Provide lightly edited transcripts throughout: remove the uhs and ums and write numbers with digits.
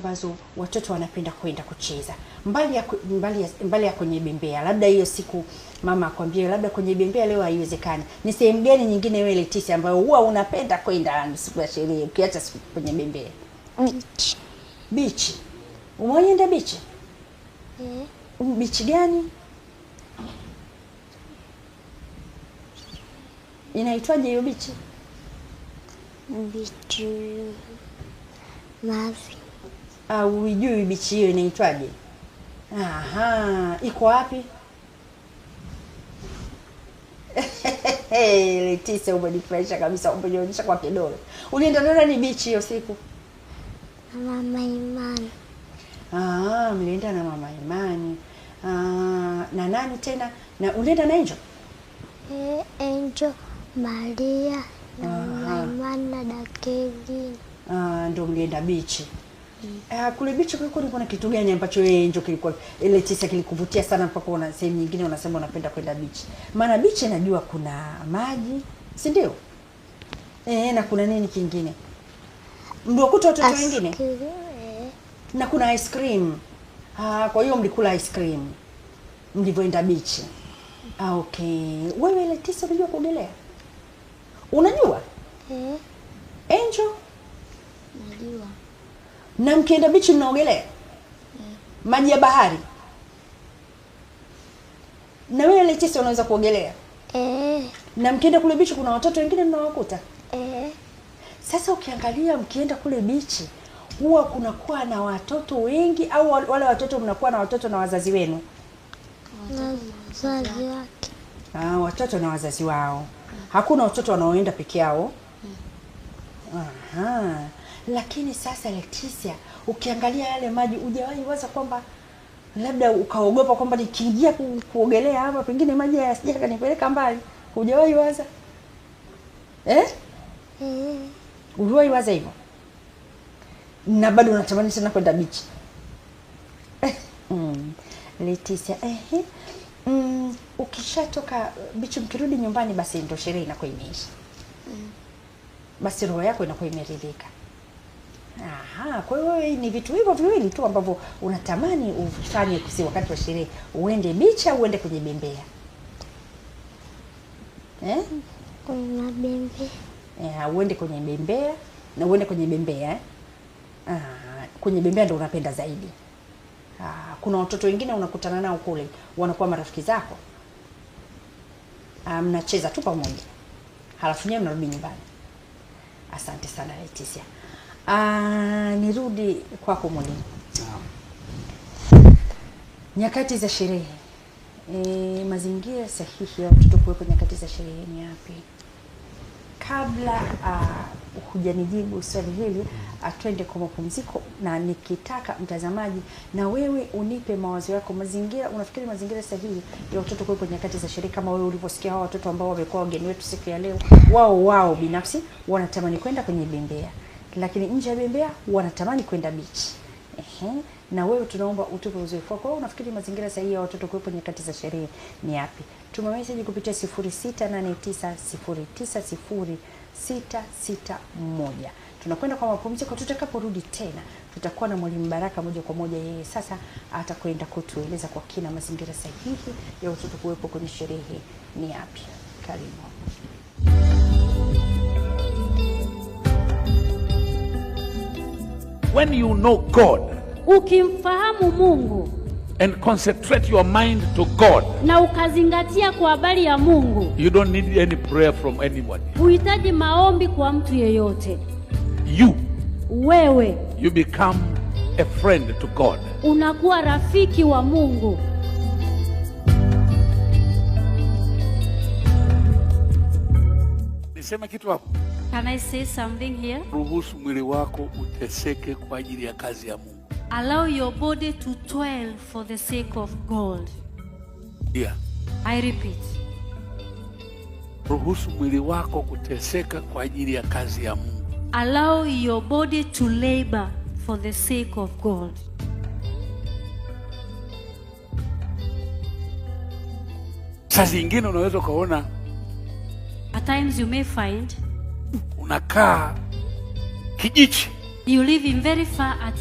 ambazo watoto wanapenda kwenda kucheza mbali ya kwenye bembea? Labda hiyo siku mama akwambie labda kwenye bembea leo haiwezekani, ni sehemu gani nyingine wewe Leticia ambayo huwa unapenda kwenda siku ya sherehe ukiacha siku kwenye bembea? Beach. Beach. Umeenda beach? Beach gani? Inaitwaje hiyo beach? Beach Mavi. Unijui beach hiyo inaitwaje? Aha, iko wapi? Leticia, umenifurahisha kabisa, umenionyesha kwa kidole. Ulienda na nani beach hiyo siku? Mama Imani. Mlienda na Mama Imani. Na nani tena? Na ulienda na Angel? Angel, Maria, na Mama Imani na Dakevin. Ndio mlienda beach. Kule beach kulikuwa na kitu gani ambacho wewe Angel kilikuwa Leticia kilikuvutia sana mpaka una sehemu nyingine unasema unapenda kwenda beach? Maana beach najua kuna maji, si ndio? Na kuna nini kingine? Ndio kuta watoto wengine? Na kuna ice cream. Kwa hiyo mlikula ice cream mlivyoenda beach. Okay. Wewe Leticia unajua kuogelea? Unajua? Angel? Najua. Na mkienda beach mnaogelea? Maji ya bahari? Na wewe Leticia unaweza kuogelea? Na mkienda kule beach kuna watoto wengine mnawakuta? Sasa ukiangalia mkienda kule beach huwa kunakuwa na watoto wengi au wale watoto mnakuwa na watoto na wazazi wenu? Wazazi wake. Watoto na wazazi wao. Hakuna watoto wanaoenda peke yao? Lakini sasa Leticia, ukiangalia yale maji hujawahi waza kwamba labda ukaogopa kwamba nikiingia kuogelea hapa pengine maji yasije kanipeleka mbali? Hujawahi waza? Uliwahi waza hivyo? Na bado unatamani sana kwenda beach? Leticia, ukishatoka beach mkirudi nyumbani basi ndio sherehe inakuwa imeisha. Basi roho yako inakuwa imeridhika. Kwa hiyo ni vitu hivyo viwili tu ambavyo unatamani ufanye kusi wakati wa sherehe, uende beach au uende kwenye bembea? Kwenye bembea. Uende kwenye bembea na uende kwenye bembea. Kwenye bembea ndio unapenda zaidi. Kuna watoto wengine unakutana nao kule, wanakuwa marafiki zako. Mnacheza tu pamoja. Halafu nyewe mnarudi nyumbani. Asante sana Leticia. Nirudi kwako mwalimu. Nyakati za sherehe. Mazingira sahihi ya watoto kuwepo nyakati za sherehe ni yapi? Kabla hujanijibu swali hili, twende kwa mapumziko, na nikitaka mtazamaji na wewe unipe mawazo yako. Mazingira, unafikiri mazingira sahihi ya watoto kuwepo nyakati za sherehe kama wewe ulivyosikia hao watoto ambao wamekuwa wageni wetu siku ya leo, wao binafsi wanatamani kwenda kwenye bembea, lakini nje ya bembea wanatamani kwenda beach. Na wewe tunaomba utupe uzoefu wako. Unafikiri mazingira sahihi ya watoto kuwepo nyakati za sherehe ni yapi? Tuma message kupitia 0689090661. Tunakwenda kwa mapumziko. Tutakaporudi tena tutakuwa na Mwalimu Baraka moja kwa moja. Yeye sasa atakwenda kutueleza kwa kina mazingira sahihi ya watoto kuwepo kwenye sherehe ni yapi. Karibu. When you know God, ukimfahamu Mungu and concentrate your mind to God, na ukazingatia kwa habari ya Mungu, you don't need any prayer from anybody. Uhitaji maombi kwa mtu yeyote. Wewe, you become a friend to God. Unakuwa rafiki wa Mungu. Nisema kitu hapo. Can I say something here? Ruhusu mwili wako uteseke kwa ajili ya kazi ya Mungu. Allow your body to toil for the sake of God. Yeah. I repeat. Ruhusu mwili wako kuteseka kwa ajili ya kazi ya Mungu. Allow your body to labor for the sake of God. Saa zingine unaweza kuona, at times you may find, unakaa Kijichi, you live in very far at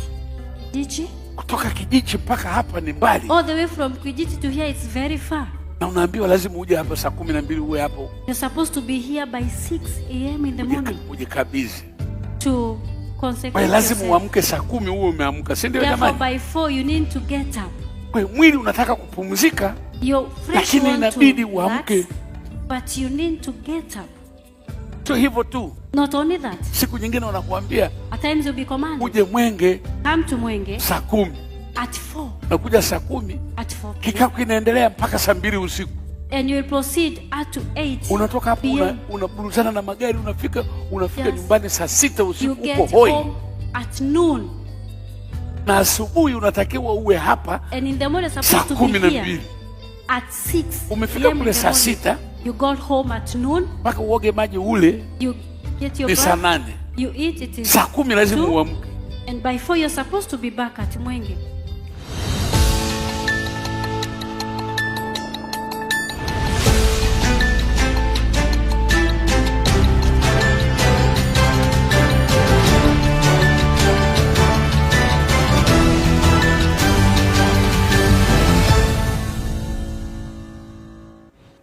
Kijichi? Kutoka Kijichi mpaka hapa ni mbali. All the way from Kijichi to here is very far. Na unaambiwa lazima uje hapa saa 12 uwe hapo. You're supposed to be here by 6 a.m. in the morning. Ujikabidhi. To consecrate lazima yourself. uamke saa 10 uwe umeamka. Si ndio jamani? Therefore by 4 you need to get up. Kwa mwili unataka kupumzika. You're fresh, lakini inabidi uamke. But you need to get up. So hivyo tu. Not only that. Siku nyingine wanakuambia at times you'll be commanded. Uje Mwenge. Come to Mwenge. Saa 10. At 4. Nakuja saa 10. At 4. Kikao kinaendelea mpaka saa 2 usiku. And you will proceed up to 8. Unatoka hapo unaburuzana na magari unafika nyumbani saa 6 usiku uko hoi. You get home at noon. Na asubuhi unatakiwa uwe hapa. And in the morning supposed to be here at 6. Umefika kule saa 6. You got home at noon. Mpaka uoge maji ule. You get your bath. Saa 8. You eat it is saa 10 lazima uamke. And by 4 you're supposed to be back at Mwenge.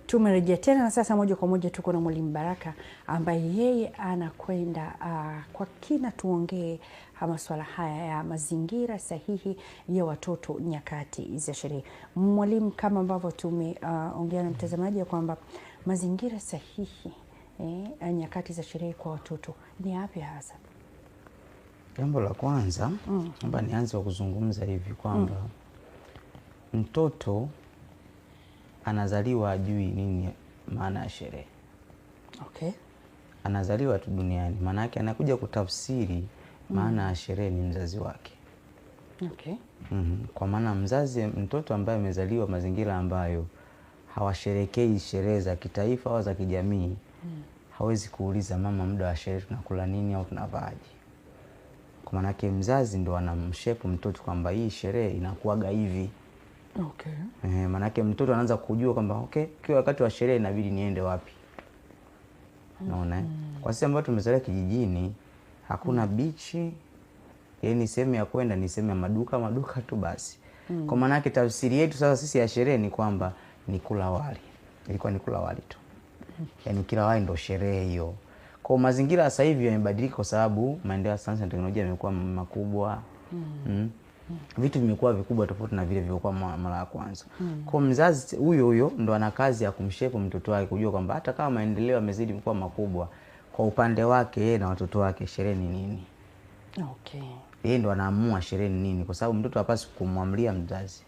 Tumerejea tena na sasa moja kwa moja tuko na Mwalimu Baraka ambaye yeye anakwenda kwa kina tuongee masuala haya ya mazingira sahihi ya watoto nyakati za sherehe. Mwalimu, kama ambavyo tumeongea na mtazamaji ya kwamba mazingira sahihi nyakati za sherehe kwa watoto ni yapi hasa? Jambo la kwanza kwamba nianze kwa kuzungumza hivi kwamba mtoto anazaliwa ajui nini maana ya sherehe. Okay. Anazaliwa tu duniani, maana yake anakuja kutafsiri maana ya sherehe ni mzazi wake. Okay. Kwa maana mtoto ambaye amezaliwa mazingira ambayo hawasherekei sherehe za kitaifa au za kijamii, hawezi kuuliza mama, muda wa sherehe tunakula nini au tunavaaje. Kwa maana yake mzazi ndo anamshape mtoto kwamba hii sherehe inakuaga hivi. Okay. Maana yake mtoto anaanza kujua kwamba okay, kwa wakati wa sherehe inabidi niende wapi. Unaona? Kwa sisi ambao tumezaliwa kijijini, hakuna bichi, yaani sehemu ya kwenda ni sehemu ya maduka tu basi. Kwa maana yake tafsiri yetu sasa sisi ya sherehe ni kwamba ni kula wali. Ilikuwa ni kula wali tu. Yaani kila wali ndo sherehe hiyo. Kwa mazingira sasa hivi yamebadilika kwa sababu maendeleo ya sayansi na teknolojia yamekuwa makubwa. Vitu vimekuwa vikubwa tofauti na vile vilivyokuwa mara ya kwanza. Kwa mzazi huyo ndo ana kazi ya kumshape mtoto wake kujua kwamba hata kama maendeleo yamezidi kuwa makubwa, kwa upande wake yeye na watoto wake sherehe ni nini. Okay. Yeye ndo anaamua sherehe ni nini, kwa sababu mtoto hapaswi kumwamlia mzazi.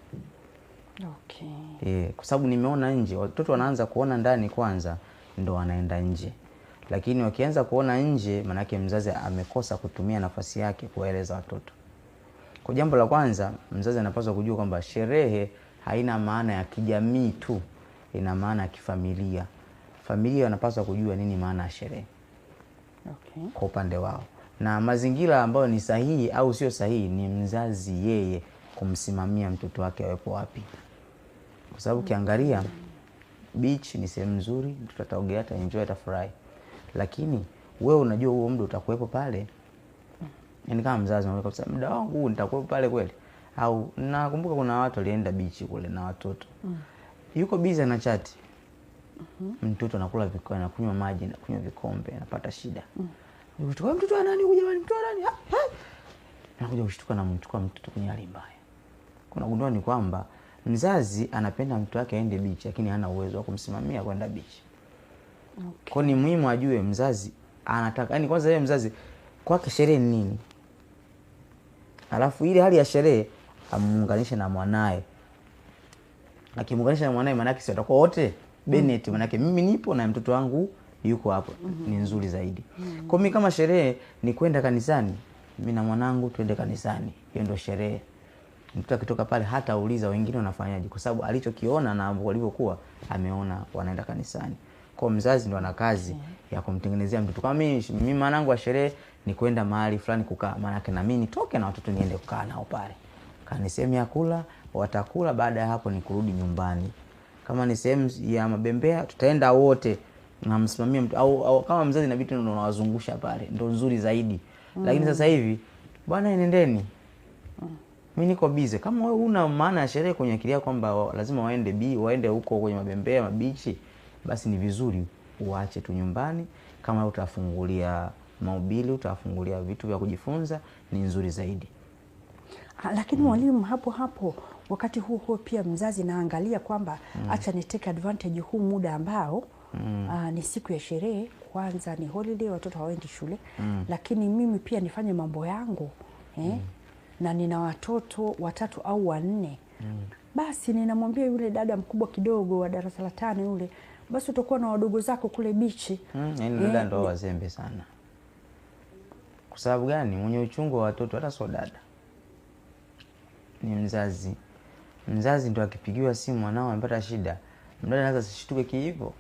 Okay. Kwa sababu nimeona nje watoto wanaanza kuona ndani kwanza ndo wanaenda nje. Lakini wakianza kuona nje, maana yake mzazi amekosa kutumia nafasi yake kuwaeleza watoto. Kwa jambo la kwanza, mzazi anapaswa kujua kwamba sherehe haina maana ya kijamii tu, ina maana ya kifamilia. Familia wanapaswa kujua nini maana ya sherehe. Okay. Kwa upande wao. Na mazingira ambayo ni sahihi au sio sahihi ni mzazi yeye kumsimamia mtoto wake awepo wapi. Kwa sababu ukiangalia beach ni sehemu nzuri, mtoto ataogelea, ataenjoy, atafurahi. Lakini wewe unajua huo muda utakuwepo pale. Yaani kama mzazi unaweza kusema muda wangu nitakuwepo pale kweli? Au nakumbuka kuna watu walienda beach kule na watoto. Yuko busy na chat. Mtoto anakula vikombe, anakunywa maji, anakunywa vikombe, anapata shida. Mtoto mtoto wa nani huyu jamani, mtoto wa nani? Anakuja kushtuka na mchukua mtoto kwenye hali mbaya. Kuna gundua ni kwamba mzazi anapenda mtoto wake aende beach lakini hana uwezo wa kumsimamia kwenda beach. Okay. Kwa ni muhimu ajue mzazi anataka, yani kwanza yeye mzazi kwake sherehe ni nini? Alafu ile hali ya sherehe amuunganishe na mwanae. Akimuunganisha na mwanae maana yake sio atakuwa wote Bennett, maana yake mimi nipo na mtoto wangu yuko hapo. Ni nzuri zaidi. Kwa mimi kama sherehe ni kwenda kanisani, mimi na mwanangu twende kanisani. Hiyo ndio sherehe. Mtoto akitoka pale hata uliza wengine wanafanyaje, kwa sababu alichokiona na walivyokuwa ameona wanaenda kanisani. Kwa mzazi ndo ana kazi ya kumtengenezea mtoto. Kama mimi mwanangu wa sherehe ni kwenda mahali fulani kukaa, maana yake na mimi nitoke na watoto niende kukaa nao pale. Kama ni sehemu ya kula, watakula, baada ya hapo ni kurudi nyumbani. Kama ni sehemu ya mabembea, tutaenda wote na msimamia mtu au kama mzazi na vitu ndio unawazungusha pale, ndio nzuri zaidi. Lakini sasa hivi bwana nendeni. mimi niko busy. Kama wewe una maana ya sherehe kwenye akili yako kwamba lazima waende huko kwenye mabembea, mabichi, basi ni vizuri uache tu nyumbani. Kama utafungulia mahubiri, utafungulia vitu vya kujifunza, ni nzuri zaidi. Lakini mwalimu, hapo wakati huo pia mzazi naangalia kwamba acha ni take advantage huu muda ambao ni siku ya sherehe, kwanza ni holiday, watoto hawaendi shule, lakini mimi pia nifanye mambo yangu na nina watoto 3 au 4. Basi ninamwambia yule dada mkubwa kidogo wa darasa la 5 yule, basi utakuwa na wadogo zako kule bichi. Yaani dada ndo wazembe sana. Kwa sababu gani? Mwenye uchungu wa watoto hata sio dada, ni mzazi. Mzazi ndo akipigiwa simu mwanao amepata shida, mdada anaweza sishtuke hivyo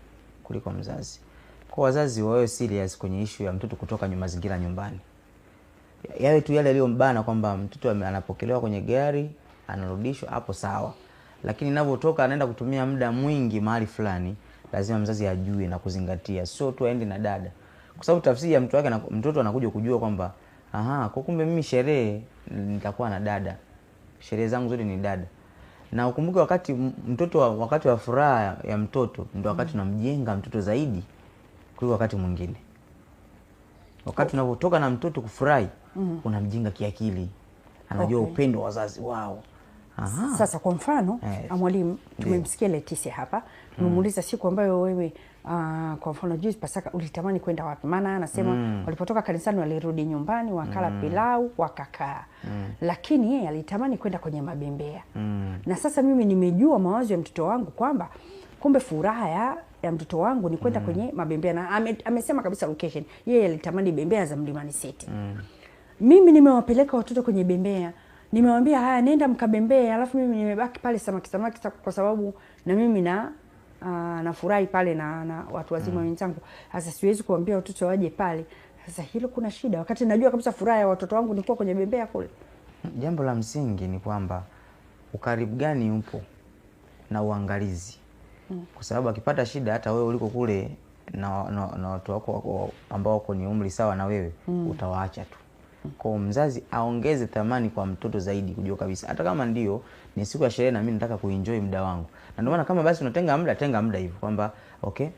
kuliko mzazi. Kwa wazazi wawe serious kwenye issue ya mtoto kutoka mazingira nyumbani. Yawe tu yale aliyombana kwamba mtoto anapokelewa kwenye gari, anarudishwa, hapo sawa. Lakini ninapotoka anaenda kutumia muda mwingi mahali fulani, lazima mzazi ajue na kuzingatia, sio tu aende na dada. Kwa sababu tafsiri ya mtoto anakuja kujua kwamba kwa kumbe mimi sherehe nitakuwa na dada. Sherehe zangu zote ni dada. Na ukumbuke wakati wa furaha ya mtoto ndio wakati tunamjenga mtoto zaidi kuliko wakati mwingine. Wakati unapotoka na mtoto kufurahi, unamjenga kiakili. Anajua upendo wa wazazi wao. Sasa kwa mfano, mwalimu, tumemsikia Leticia hapa, tumemuuliza siku ambayo wewe kwa mfano juzi Pasaka ulitamani kwenda wapi? Maana anasema walipotoka kanisani walirudi nyumbani, wakala pilau, wakakaa. Lakini yeye alitamani kwenda kwenye mabembea. Na sasa mimi nimejua mawazo ya mtoto wangu kwamba kumbe furaha ya mtoto wangu ni kwenda kwenye mabembea, na amesema kabisa location. Yeye alitamani bembea za Mlimani City. Mimi nimewapeleka watoto kwenye bembea. Nimewambia haya nenda mkabembea, alafu mimi nimebaki pale samaki kwa sababu na mimi nafurahi pale na watu wazima wenzangu. Sasa siwezi kuambia watoto waje pale. Sasa hilo kuna shida wakati najua kabisa furaha ya watoto wangu ni kuwa kwenye bembea kule. Jambo la msingi ni kwamba ukaribu gani upo na uangalizi. Kwa sababu akipata shida hata wewe uliko kule na watu wako ambao wako ni umri sawa na wewe, utawaacha tu. Kwa mzazi aongeze thamani kwa mtoto zaidi, kujua kabisa hata kama ndio ni siku ya sherehe na mimi nataka kuenjoy muda wangu. Na ndio maana kama basi unatenga muda, tenga muda hivyo kwamba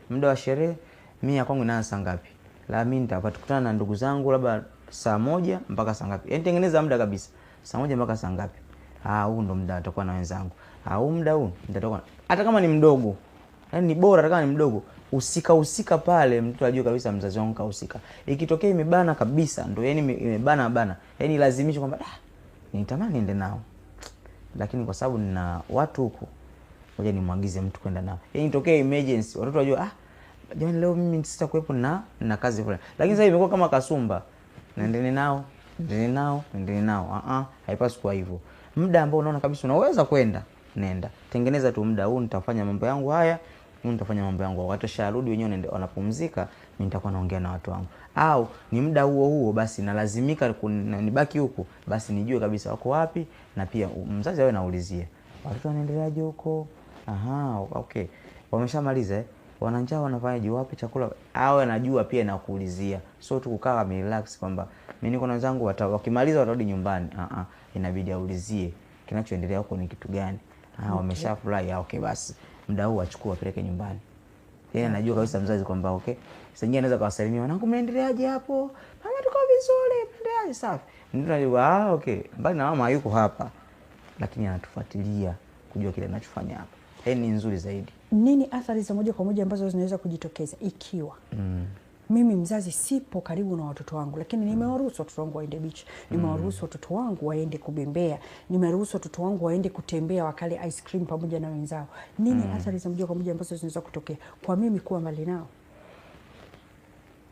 muda wa sherehe mimi ya kwangu inaanza saa ngapi? La mimi nitakutana na ndugu zangu labda saa 1 mpaka saa ngapi? Yaani tengeneza muda kabisa. Saa 1 mpaka saa ngapi? Huu ndo muda nitakuwa na wenzangu. Huu muda huu nitatoka. Hata kama ni mdogo. Yaani ni bora hata kama ni mdogo. Usika pale mtu ajue kabisa mzazi wangu kahusika. Ikitokea imebana kabisa, ndio yani imebana. Yaani lazimisha kwamba nitamani niende nao. Lakini kwa sababu nina watu huko, ngoja nimwagize mtu kwenda nao. Yaani itokee emergency, watoto wajue jamani leo mimi sitakuwepo na kazi fulani. Lakini sasa imekuwa kama kasumba. Naendelee nao. Haipaswi kwa hivyo. Muda ambao unaona kabisa unaweza kwenda, nenda. Tengeneza tu muda huu, nitafanya mambo yangu haya. Nitafanya mambo yangu. Watasharudi wenyewe wanapumzika, mimi nitakuwa naongea na watu wangu. Au ni muda huo basi nalazimika nibaki huko, basi nijue kabisa wako wapi, na pia mzazi awe naulizia. Watoto wanaendeleaje huko? Okay. Wameshamaliza wana njaa wanafanyaje, wapi chakula? Awe anajua pia na kuulizia. So tu kukaa relax kwamba mimi niko na wenzangu wakimaliza watarudi nyumbani. Inabidi aulizie kinachoendelea huko ni kitu gani. Wameshafurahi. Okay basi. Muda huu achukue apeleke nyumbani. Yeye anajua kabisa mzazi kwamba sasa nyingine anaweza kuwasalimia, wanangu mnaendeleaje hapo? Mama tuko vizuri, mnaendeleaje? Safi. Ndio anajua okay, mbali na mama yuko hapa, lakini anatufuatilia kujua kile anachofanya hapa. Ni nzuri zaidi. Nini athari za moja kwa moja ambazo zinaweza kujitokeza ikiwa mimi mzazi sipo karibu na watoto wangu, lakini nimewaruhusu watoto wangu waende beach, nimewaruhusu watoto wangu waende kubembea, nimeruhusu watoto wangu waende kutembea wakale ice cream pamoja na wenzao? Nini athari za moja kwa moja ambazo zinaweza kutokea kwa mimi kuwa mbali nao?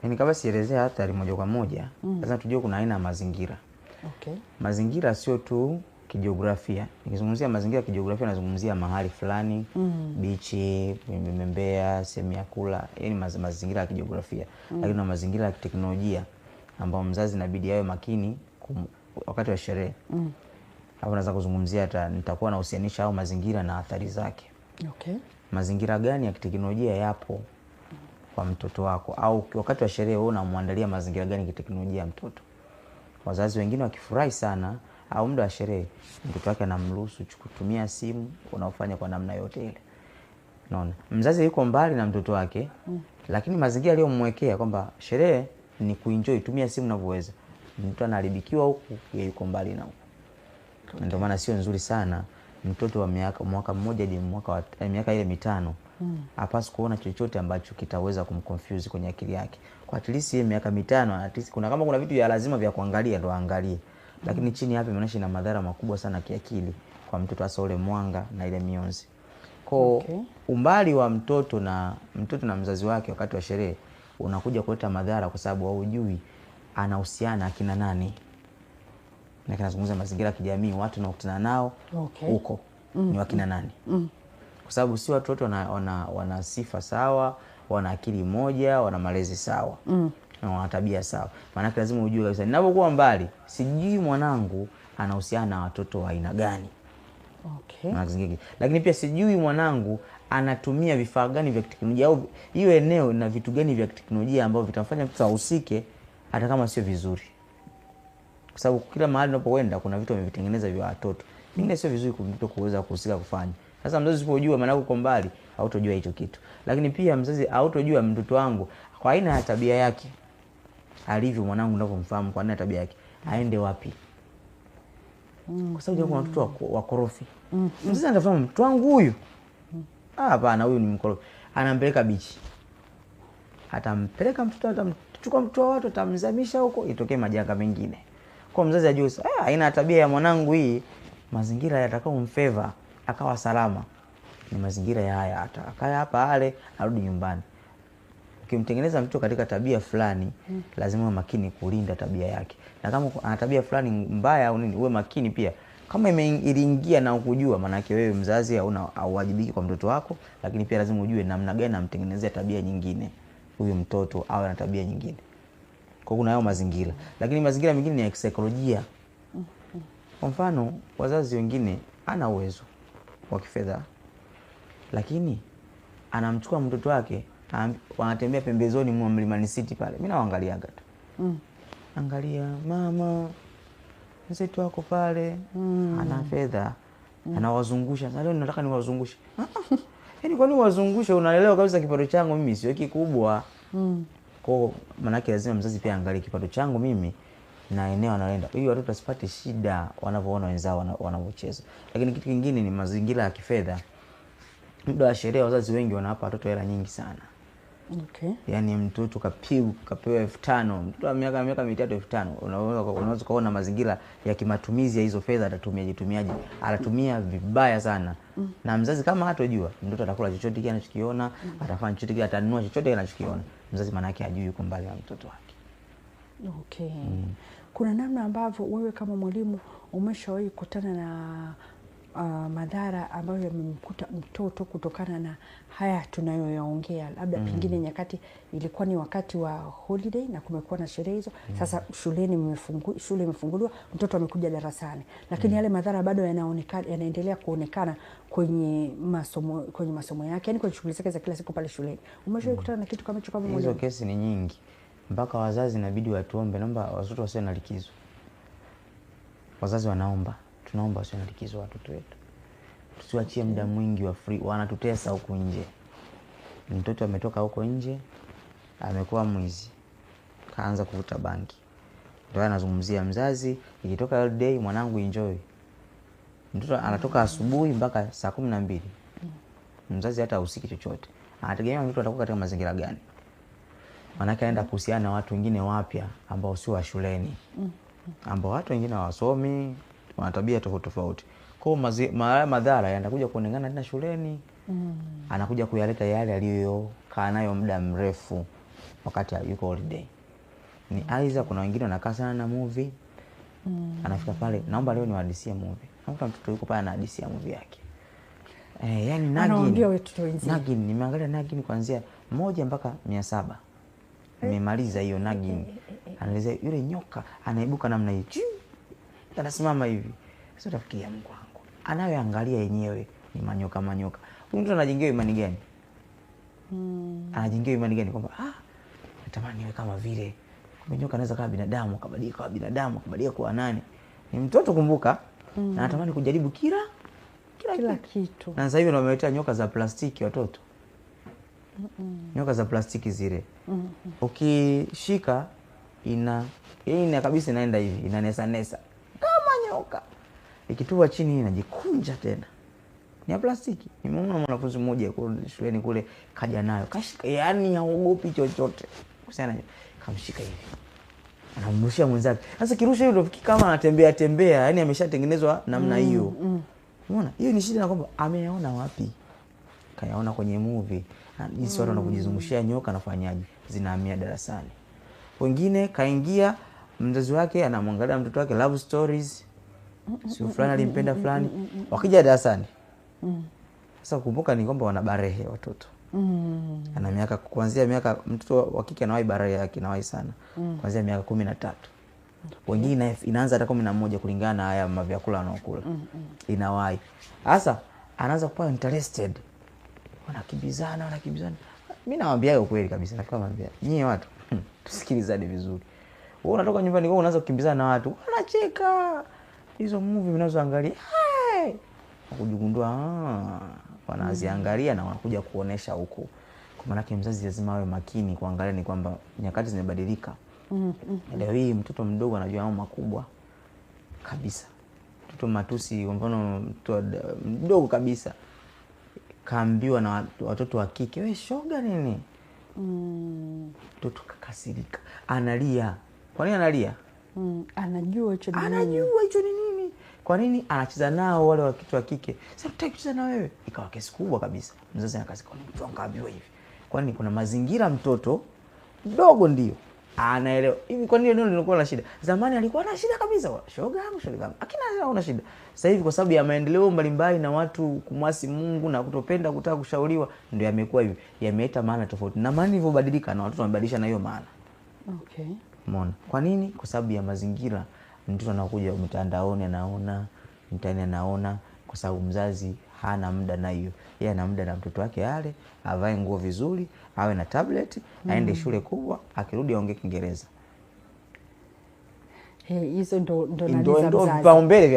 Yaani kabla sielezea athari moja kwa moja, lazima tujue kuna aina ya mazingira. Okay. Mazingira sio tu kijiografia. Nikizungumzia mazingira ya kijiografia nazungumzia mahali fulani, bichi, mbembea, sehemu ya kula. Yaani mazingira ya kijiografia. Lakini na mazingira ya kiteknolojia ambao mzazi inabidi awe makini wakati wa sherehe. Hapo naweza kuzungumzia hata nitakuwa nahusianisha au mazingira na athari zake. Okay. Mazingira gani ya kiteknolojia yapo kwa mtoto wako, au wakati wa sherehe wewe unamwandalia mazingira gani kiteknolojia ya mtoto? Wazazi wengine wakifurahi sana au muda wa sherehe, mtoto wake anamruhusu kutumia simu unaofanya kwa namna yote ile. Unaona? Mzazi yuko mbali na mtoto wake, lakini mazingira aliyomwekea kwamba sherehe ni kuenjoy, tumia simu unavyoweza. Mtoto anaharibikiwa huku, yeye yuko mbali na huku. Ndio maana sio nzuri sana mtoto wa mwaka mmoja hadi miaka ile 5 hapaswi kuona chochote ambacho kitaweza kumconfuse kwenye akili yake. Kwa at least ile miaka 5, at least kama kuna vitu vya lazima vya kuangalia ndo aangalie. Lakini chini hapa inaonyesha ina madhara makubwa sana kiakili kwa mtoto, hasa ule mwanga na ile mionzi. Kwa umbali wa mtoto na mzazi wake wakati wa sherehe unakuja kuleta madhara, kwa sababu haujui anahusiana akina nani. Na kinazungumza mazingira ya kijamii, watu wanaokutana nao huko ni wakina nani. Kwa sababu si watu wote wana sifa sawa, wana akili moja, wana malezi sawa, na wana tabia sawa. Maana lazima ujue kabisa, ninapokuwa mbali sijui mwanangu anahusiana na watoto wa aina gani. Lakini pia sijui mwanangu anatumia vifaa gani vya teknolojia, au hiyo eneo na vitu gani vya teknolojia ambavyo vitamfanya mtu ahusike hata kama sio vizuri. Kwa sababu kila mahali unapoenda kuna vitu wamevitengeneza vya watoto. Vingine sio vizuri kwa mtoto kuweza kuhusika kufanya. Sasa mzazi usipojua, maana uko mbali, hautojua hicho kitu. Lakini pia mzazi hautojua mtoto wangu kwa aina ya tabia yake alivyo, mwanangu ninapomfahamu kwa aina ya tabia yake, aende wapi. Kwa sababu kuna watoto wakorofi. Mzazi anafahamu mtoto wangu huyu, hapana, huyu ni mkorofi, anampeleka bichi. Atampeleka mtoto, atamchukua mtoto wa watu, atamzamisha huko, itokee majanga mengine. Kwa mzazi ajue aina tabia ya mwanangu hii, mazingira yatakao mfavor akawa salama ni mazingira ya haya, atakaa hapa ale, arudi nyumbani. Ukimtengeneza mtu katika tabia fulani, lazima uwe makini kulinda tabia yake. Na kama ana tabia fulani mbaya au nini, uwe makini pia. Kama iliingia na ukujua, maana yake wewe mzazi hauwajibiki kwa mtoto wako, lakini pia lazima ujue namna gani namtengenezea tabia nyingine huyu mtoto awe na tabia nyingine. Kwa kuna hayo mazingira. Lakini mazingira mengine ni ya kisaikolojia. Kwa mfano, wazazi wengine ana uwezo wa kifedha, lakini anamchukua mtoto wake, wanatembea pembezoni mwa Mlimani City pale. Mimi naangaliaga tu. Angalia mama, mzetu wako pale, ana fedha, anawazungusha. Sasa leo nataka niwazungushe. Yaani kwa nini wazungushe? Unaelewa kabisa kipato changu mimi sio kikubwa. Kwa maana yake lazima mzazi pia angalie kipato changu mimi na eneo analoenda, ili watoto wasipate shida wanapoona wenzao wanavyocheza. Lakini kitu kingine ni mazingira ya kifedha. Muda wa sherehe wazazi wengi wanawapa watoto hela nyingi sana. Yaani mtoto kapewa 5,000, mtoto wa miaka 3 5,000, unaweza kuona mazingira ya kimatumizi ya hizo fedha atatumiaje. Anatumia vibaya sana. Na mzazi kama hatojua, mtoto atakula chochote kile anachokiona, atafanya chochote kile, atanunua chochote kile anachokiona. Mzazi maana yake hajui yuko mbali na mtoto wake. Kuna namna ambavyo wewe kama mwalimu umeshawahi kukutana na madhara ambayo yamemkuta mtoto kutokana na haya tunayoyaongea? Labda pengine nyakati ilikuwa ni wakati wa holiday na kumekuwa na sherehe hizo. Sasa shule imefunguliwa, mtoto amekuja darasani, lakini yale madhara bado yanaendelea kuonekana kwenye masomo yake, yani kwenye shughuli zake za kila siku pale shuleni. Umeshawahi kukutana na kitu kama hicho kama mwalimu? Hizo kesi ni nyingi. Mpaka wazazi inabidi watuombe, naomba watoto wasiwe na likizo. Wazazi tunaomba wasiwe na likizo watoto wetu. Tusiwachie muda mwingi wa free, wanatutesa huko nje. Mtoto ametoka huko nje, amekuwa mwizi, kaanza kuvuta bangi. Ndio anazungumzia mzazi, ikitoka holiday mwanangu enjoy. Mtoto anatoka asubuhi mpaka saa 12. Mzazi hata husiki chochote. Anategemea mtoto atakuwa katika mazingira gani. Maana kaenda kuhusiana na watu wengine wapya ambao sio wa shuleni. Ambao watu wengine hawasomi, wana tabia tofauti tofauti. Kwa madhara yanakuja kuonekana tena shuleni. Anakuja kuyaleta yale aliyokaa nayo muda mrefu wakati yuko holiday. Ni aidha kuna wengine wanakaa sana na movie. Anafika pale, naomba leo niwahadisie movie. Nakuta mtoto yuko pale anahadisia movie yake. Yani Nagin, nimeangalia Nagin kuanzia 1 mpaka 700. Nimemaliza hiyo Nagin. Anaelezea yule nyoka anaibuka namna hii. Anasimama hivi. Sasa utafikiria Mungu wangu. Anayoangalia yenyewe ni manyoka. Huyu mtu anajengewa imani gani? Anajengewa imani gani kwamba natamani niwe kama vile. Kumbe nyoka anaweza kuwa binadamu, akabadilika kuwa binadamu, akabadilika kuwa nani? Ni mtoto kumbuka, na anatamani kujaribu kila kitu. Na sasa hivi wameletea nyoka za plastiki watoto. Nyoka za plastiki zile. Ukishika ina kabisa inaenda hivi, inanesa kama nyoka. Ikitua chini inajikunja tena. Ni ya plastiki. Nimeona mwanafunzi mmoja shuleni kule kaja nayo. Kashika, yani haogopi chochote. Kusana kamshika hivi. Anamrushia mwenzake. Sasa kirusha hilo kama anatembea, yani ameshatengenezwa namna hiyo. Unaona? Hiyo ni shida na kwamba ameyaona wapi? Kayaona kwenye movie. Jinsi watu wanakujizungushia nyoka nafanyaje? Zinahamia darasani. Wengine kaingia mzazi wake anamwangalia mtoto wake love stories. Sio fulani alimpenda fulani. Wakija darasani. Sasa kumbuka ni kwamba wana barehe watoto. Ana miaka kuanzia miaka mtoto wa kike anawahi barehe yake anawahi sana. Kuanzia miaka 13. Wengine inaanza hata 11 kulingana na haya mavyakula wanaokula. Inawahi. Sasa anaanza kuwa interested. Wanakimbizana. Mimi nawaambia ukweli kabisa, nakwambia. Nyie watu, tusikilizane vizuri. Wewe unatoka nyumbani kwako unaanza kukimbizana na watu. Wanacheka. Hizo movie mnazoangalia. Kujigundua wanaziangalia na wanakuja kuonesha huko. Kwa maana yake mzazi lazima awe makini kuangalia ni kwamba nyakati zimebadilika. Leo hii mtoto mdogo anajua mambo makubwa kabisa. Mtoto matusi kwa mfano mtoto mdogo kabisa kaambiwa na watoto wa kike, wewe shoga nini? Mtoto kakasirika, analia. Kwa nini analia? Anajua hicho ni nini. Kwa nini anacheza nao wale watoto wa kike? Sasa tutaki kucheza na wewe. Ikawa kesi kubwa kabisa. Mzazi akasema kwa nini mtu angaambiwa hivi? Kwani kuna mazingira mtoto mdogo ndio anaelewa. Hivi kwa nini ndio lilikuwa na shida? Zamani alikuwa na shida kabisa. Shoga yangu. Akina una shida. Sasa hivi kwa sababu ya maendeleo mbalimbali na watu kumwasi Mungu na kutopenda kutaka kushauriwa ndio yamekuwa hivi. Yameleta maana tofauti. Na maana ilivyobadilika na watoto wamebadilisha na hiyo maana. Okay. Umeona? Kwa nini? Kwa sababu ya mazingira. Mtoto anakuja mtandaoni anaona, mtaani anaona, kwa sababu mzazi hana muda na hiyo. Yeye ana muda na mtoto wake yale, avae nguo vizuri, awe na tablet, aende shule kubwa, akirudi aongee Kiingereza. Hizo ndo vipaumbele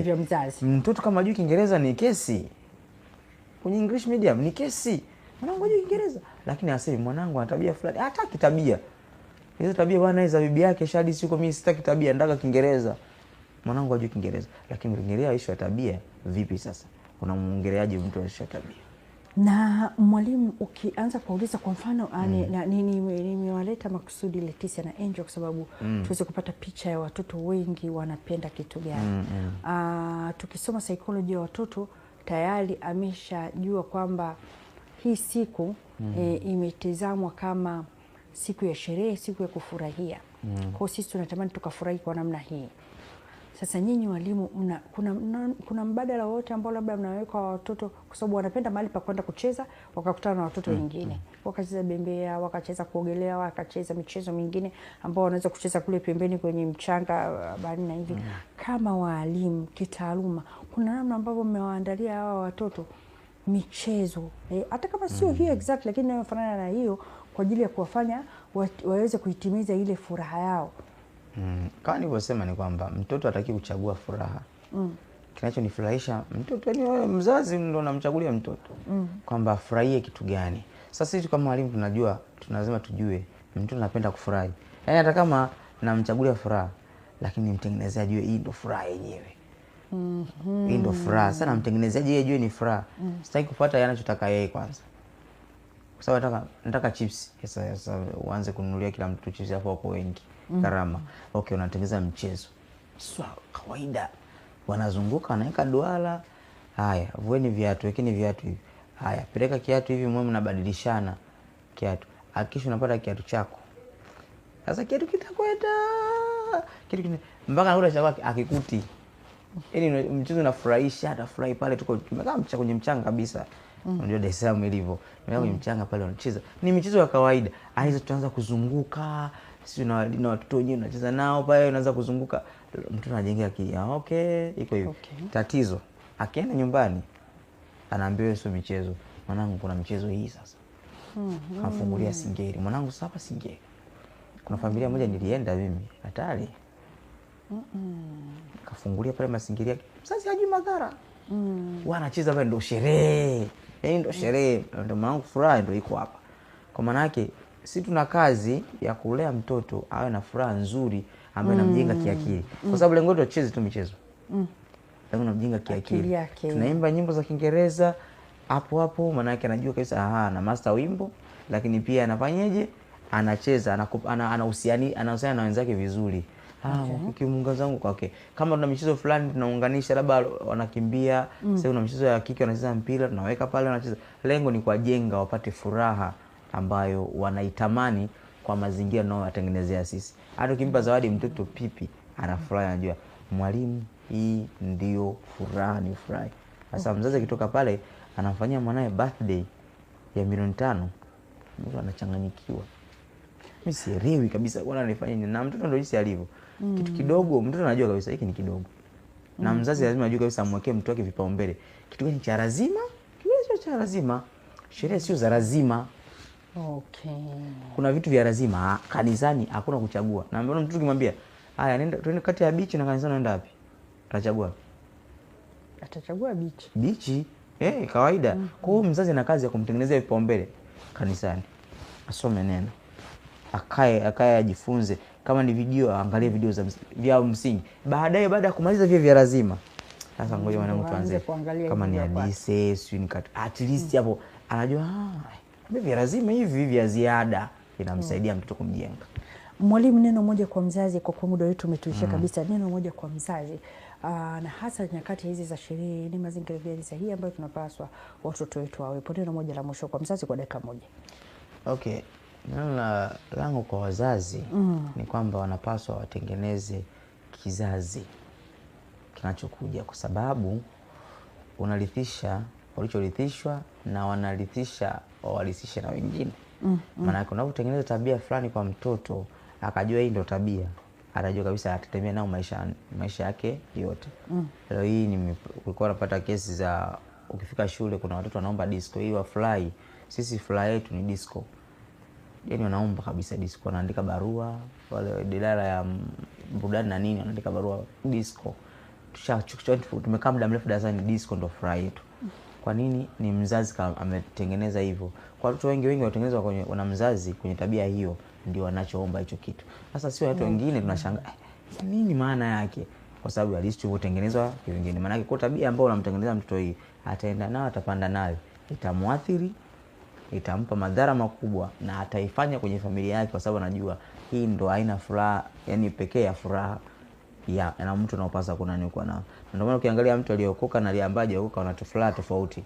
vya mzazi. Mtoto kama hajui Kiingereza ni kesi. Kwenye English medium ni kesi. Mwanangu hajui Kiingereza, lakini asemi mwanangu ana tabia fulani, hataki tabia. Hizo tabia bwana hizo bibi yake shadi siko mimi sitaki tabia nataka Kiingereza. Mwanangu hajui Kiingereza, lakini ukiongelea issue ya tabia vipi sasa? Unamuongeleaje mtu wa issue ya tabia? Na mwalimu ukianza kuuliza kwa mfano nimewaleta makusudi Leticia na Angel kwa sababu tuweze kupata picha ya watoto wengi wanapenda kitu gani. Tukisoma psychology ya watoto tayari ameshajua kwamba hii siku imetazamwa kama siku ya sherehe, siku ya kufurahia. Kwa sisi tunatamani tukafurahi kwa namna hii. Sasa nyinyi walimu kuna mbadala wote ambao labda mnaweka wa watoto kwa sababu wanapenda mahali pa kwenda kucheza wakakutana na watoto wengine. Wakacheza bembea, wakacheza kuogelea, wakacheza michezo mingine ambao wanaweza kucheza kule pembeni kwenye mchanga baharini na hivi. Kama walimu kitaaluma, kuna namna ambavyo mmewaandalia hawa watoto michezo. Hata kama sio hiyo exact lakini inayofanana na hiyo kwa ajili ya kuwafanya waweze kuitimiza ile furaha yao. Kama nilivyosema ni kwamba mtoto hataki kuchagua furaha. Kinachonifurahisha mtoto ni wewe mzazi ndio unamchagulia mtoto. Kwamba afurahie kitu gani. Sasa sisi kama walimu tunajua, tunasema tujue mtoto anapenda kufurahi. Yaani hata kama namchagulia furaha lakini nimtengenezea ajue hii ndio furaha yenyewe. Hii ndio furaha. Sasa namtengenezea yeye ajue ni furaha. Sitaki kupata yeye anachotaka yeye kwanza. Kwa sababu nataka chips. Sasa uanze kununulia kila mtu chips hapo hapo wengi. Gharama. Okay, unatengeneza mchezo. Sio kawaida. Wanazunguka wanaweka duara. Haya, vueni viatu, wekeni viatu hivi. Haya, peleka kiatu hivi mwe mnabadilishana kiatu. Hakikisha unapata kiatu chako. Sasa kiatu kitakwenda. Mpaka anakula chakula akikuti. Yaani mchezo unafurahisha, atafurahi pale tuko tumekaa kwenye mchanga kabisa. Unajua Dar es Salaam ilivyo. Tumekaa kwenye mchanga pale wanacheza. Ni michezo ya kawaida. Aiza tuanza kuzunguka. Sisi na watoto wenyewe tunacheza nao pale unaanza kuzunguka. Mtu anajengea akili. Okay, iko hivyo. Tatizo. Akienda nyumbani anaambiwa sio michezo. Mwanangu kuna michezo hii sasa. Kafungulia pale mazingira yake. Mzazi hajui madhara. Wanacheza pale, ndo sherehe. Yaani ndo sherehe. Ndio mwanangu furaha ndio iko hapa. Kwa maana yake si tuna kazi ya kulea mtoto awe na furaha nzuri ambayo inamjenga kiakili. Kwa sababu lengo letu tucheze tu michezo. Lengo inamjenga kiakili. Tunaimba nyimbo za Kiingereza hapo maana yake anajua kabisa na master wimbo, lakini pia anafanyaje? Anacheza, anahusiana na wenzake vizuri. Kimunga zangu kwake. Kama tuna michezo fulani tunaunganisha, labda wanakimbia, sasa una michezo ya kike wanacheza mpira, tunaweka pale wanacheza. Lengo ni kuwajenga wapate furaha ambayo wanaitamani kwa mazingira nao watengenezea sisi. Hata ukimpa zawadi mtoto pipi, anafurahi, anajua mwalimu, hii ndio furaha, ni furahi. Sasa mzazi akitoka pale anamfanyia mwanae birthday ya milioni 5, mtu anachanganyikiwa. Mimi sielewi kabisa kwa nini anafanya nini, na mtoto ndio jinsi alivyo. Kitu kidogo mtoto anajua kabisa hiki ni kidogo. Na mzazi lazima ajue kabisa amwekee mtoto wake vipaumbele. Kitu gani cha lazima? Kile sio cha lazima. Sherehe sio za lazima. Okay. Kuna vitu vya lazima. Kanisani hakuna kuchagua. Na mbona mtoto ukimwambia, "Haya nenda twende kati ya beach na kanisani unaenda wapi?" Atachagua. Atachagua beach. Beach, kawaida. Kwa hiyo mzazi ana kazi ya kumtengenezea vipaumbele kanisani. Asome neno. Akae ajifunze. Kama ni video, angalie video vya msingi. Baada ya kumaliza vya lazima, sasa ngoja mwanangu tuanze. Kama ni hadithi, at least hapo anajua vya lazima hivi vya ziada inamsaidia mtoto kumjenga. Mwalimu, neno moja kwa mzazi, kwa kuwa muda wetu umetuishia kabisa. Neno moja kwa mzazi, na hasa nyakati hizi za sherehe, ni mazingira gani sahihi ambayo tunapaswa watoto wetu wawepo? Neno moja la mwisho kwa mzazi kwa dakika moja. Okay. Neno langu kwa wazazi ni kwamba wanapaswa watengeneze kizazi kinachokuja, kwa sababu unarithisha walichorithishwa na wanarithisha wawalisishe na wengine. Maana unapotengeneza tabia fulani kwa mtoto akajua hii ndio tabia, atajua kabisa atatemea nao maisha yake yote. Leo hii nilikuwa napata kesi za ukifika shule kuna watoto wanaomba disco, hii wafurahi. Sisi furaha yetu ni disco. Yaani wanaomba kabisa disco, wanaandika barua, wale idara ya burudani na nini wanaandika barua disco. Tumekaa muda mrefu darasani, disco ndo furaha yetu. Kwa nini? Ni mzazi ametengeneza hivyo. Kwa watoto wengi watengenezwa wana mzazi kwenye tabia hiyo, ndio wanachoomba hicho kitu. Sasa sio watu wengine tunashangaa nini maana yake, kwa sababu alichotengenezwa kingine. Maana yake kwa tabia ambayo unamtengeneza mtoto hii, ataenda nayo, atapanda nayo, itamwathiri, itampa madhara makubwa, na ataifanya kwenye familia yake, kwa sababu anajua hii ndo haina furaha, yani pekee ya furaha na mtu anaopasa kuna nini kwa nao. Ndio maana ukiangalia mtu aliyeokoka na aliambaje huko wana furaha tofauti.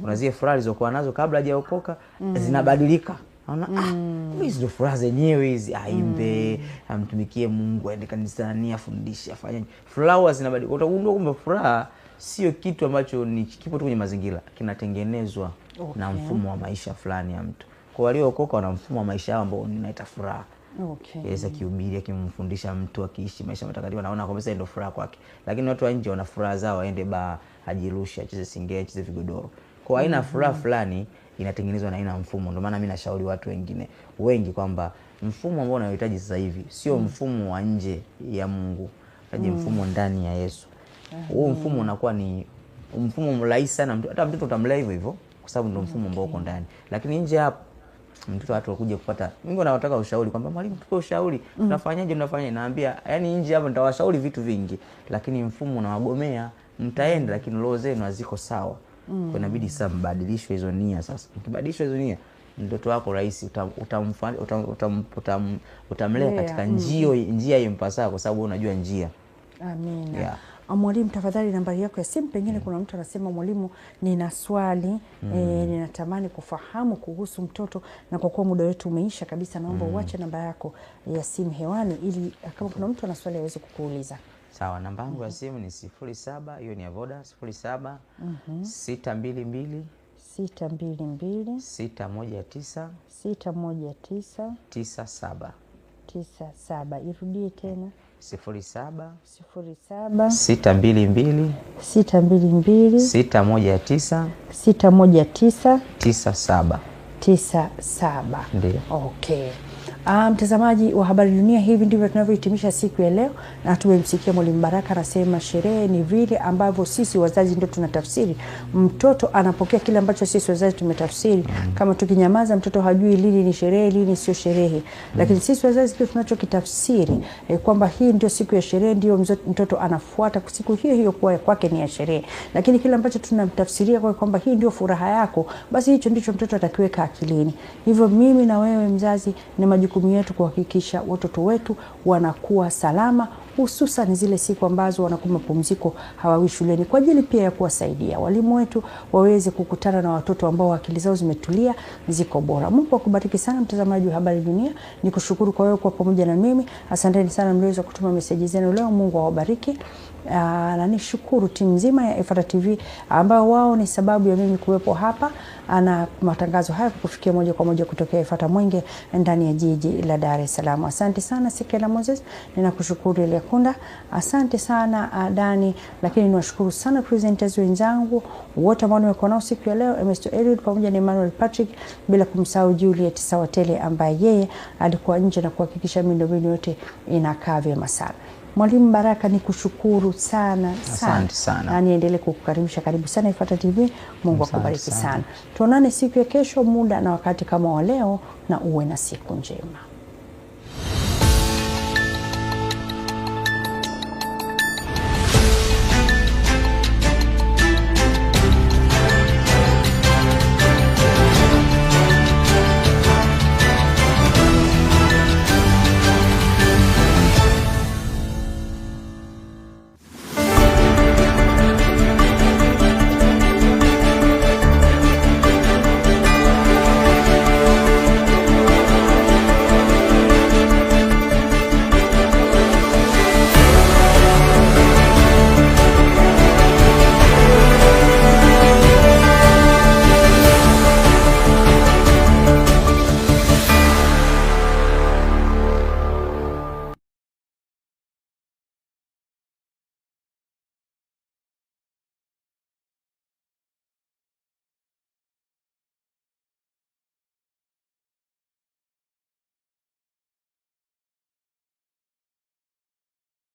Kuna zile furaha alizokuwa nazo kabla hajaokoka zinabadilika. Unaona hizi ndio furaha zenyewe hizi, aimbe, amtumikie Mungu, aende kanisani, afundishe, afanye. Furaha zinabadilika. Utagundua kwamba furaha sio kitu ambacho ni kipo tu kwenye mazingira, kinatengenezwa na mfumo wa maisha fulani ya mtu. Kwa waliookoka wana mfumo wa maisha ambao unaita furaha. Yesa kihubiri, akimfundisha mtu akiishi maisha matakatifu, anaona kwamba sasa ndio furaha kwake. Lakini watu wa nje wana furaha zao, aende baa, ajirushe, acheze singeli, acheze vigodoro. Kwa aina furaha fulani inatengenezwa na aina mfumo. Ndio maana mimi nashauri watu wengi kwamba mfumo ambao unahitaji sasa hivi sio mfumo wa nje ya Mungu, bali mfumo ndani ya Yesu. Huo mfumo unakuwa ni mfumo rahisi sana, hata mtoto utamlea hivyo hivyo, kwa sababu ndio mfumo ambao uko ndani. Lakini nje hapo mtoto watu wakuja kupata, mimi nataka ushauri kwamba mwalimu tupe ushauri, tunafanyaje naambia yani nje hapo nitawashauri vitu vingi, lakini mfumo unawagomea, mtaenda lakini roho zenu haziko sawa. Kwa inabidi sasa mbadilishwe hizo nia. Sasa ukibadilishwa hizo nia, mtoto wako rahisi utamlea katika njia impasayo, kwa sababu unajua njia. Amina. Mwalimu, tafadhali nambari yako ya simu, pengine kuna mtu anasema mwalimu, nina swali, ninatamani kufahamu kuhusu mtoto, na kwa kuwa muda wetu umeisha kabisa, naomba uache namba yako ya simu hewani ili kama kuna mtu ana swali aweze kukuuliza. Sawa, namba yangu ya simu ni 07, hiyo ni ya Voda, 07 622 619 97. Irudie tena. 07 622 619 619 97. Ndio. Okay. Mtazamaji wa Habari Dunia, hivi ndivyo tunavyohitimisha siku ya leo, na tumemsikia Mwalimu Baraka anasema sherehe ni vile ambavyo sisi wazazi ndio tunatafsiri. Mtoto anapokea kile ambacho sisi wazazi tumetafsiri. Kama tukinyamaza, mtoto hajui lini ni sherehe, lini sio sherehe. Lakini sisi wazazi ndio tunachokitafsiri kwamba hii ndio siku ya sherehe, ndio mtoto anafuata siku hiyo hiyo kwa kwake ni ya sherehe. Lakini kile ambacho tunamtafsiria kwa kwamba hii ndio furaha yako, basi hicho ndicho mtoto atakiweka akilini. Hivyo mimi na wewe mzazi, ni majukumu yetu kuhakikisha watoto wetu wanakuwa salama, hususan zile siku ambazo wanakuwa mapumziko, hawawi shuleni, kwa ajili pia ya kuwasaidia walimu wetu waweze kukutana na watoto ambao akili zao zimetulia, ziko bora. Mungu akubariki sana mtazamaji wa Habari Dunia. Nikushukuru kwa wewe kwa pamoja na mimi. Asanteni sana mliweza kutuma meseji zenu leo. Mungu awabariki. Na nishukuru timu nzima ya Ephrata TV ambao wao ni sababu ya mimi kuwepo hapa na matangazo haya kufikia moja kwa moja kutokea Ephrata Mwenge ndani ya jiji la Dar es Salaam. Asante sana Sekela Moses, ninakushukuru ile Kunda. Asante sana Dani, lakini niwashukuru sana presenters wenzangu wote ambao nimekuwa nao siku ya leo, Mr. Eliud pamoja na Emmanuel Patrick, bila kumsahau Juliet Sawatele ambaye yeye alikuwa nje na kuhakikisha miundombinu yote inakaa vyema sana. Mwalimu Baraka, nikushukuru sana sana. Asante sana. Na niendelee kukukaribisha, karibu sana Ephrata TV. Mungu akubariki sana. Tuonane siku ya kesho muda na wakati kama wa leo, na uwe na siku njema.